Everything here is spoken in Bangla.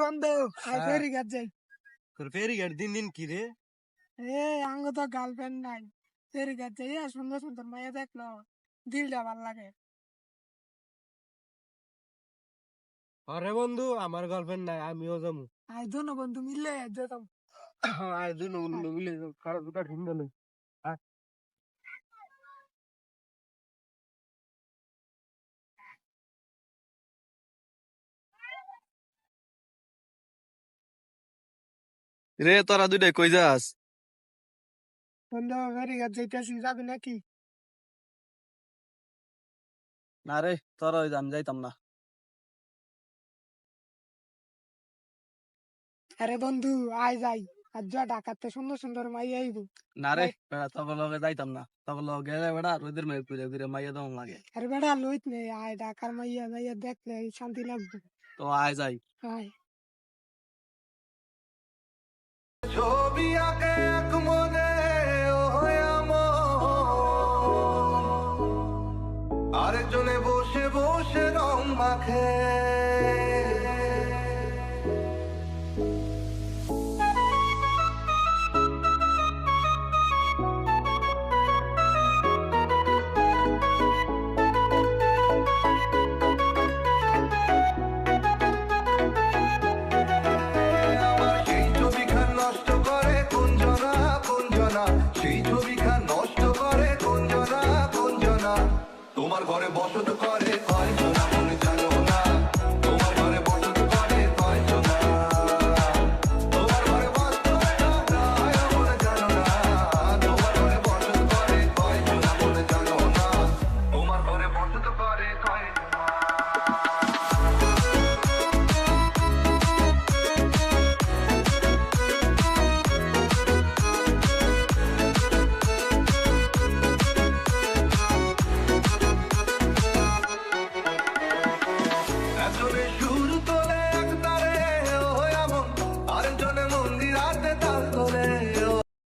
বন্ধু আই হ্যাঁ। ফেরি গাছ যাই। তোর ফেরিঘাট দিন দিন কি রে? আঙ্গ তো গার্লফ্রেন্ড নাই, ফেরি গাছ যাই সুন্দর সুন্দর মাইয়া দেখলো দিলটা ভাল লাগে। আরে বন্ধু আমার গার্লফ্রেন্ড নাই, আমিও যাবো। আই দোনো বন্ধু মিললে যেতাম। আয় দুই মিলে কারো দুটা ঠিক গেল। রে তোরা দুইটাই কই যাস? বন্ধু ফেরি গাছ যাইতেছি, যাবি নাকি? না রে, তোরা আমি যাইতাম না। আরে বন্ধু আয় যাই, আর যা ঢাকাতে সুন্দর সুন্দর মাইয়া আইব। না রে বেড়া, তখন লগে যাইতাম না। তখন লগে গেলে বেড়া রোদের মেয়ে ঘুরে ঘুরে মাইয়া দম লাগে। আরে বেটা লইত নে, আয় ঢাকার মাইয়া যাইয়া দেখলে শান্তি লাগবে। তো আয় যাই। আয় ছবি আঁকে এক মনে আরেকজনে বসে বসে রং মাখে। আমার সেই ছবিখান নষ্ট করে কুঞ্জনা কুঞ্জনা, সেই ছবিখান নষ্ট করে কুঞ্জনা কুঞ্জনা। তোমার ঘরে বসত করে কয়জনা মনে জানো না, তোমার ঘরে বসত করে কয়জনা, তোমার ঘরে বসত মনে জানো না, তোমার ঘরে বসত করে কয়জনা মনে জানো না, তোমার ঘরে বসত করে কয়জনা। একজনের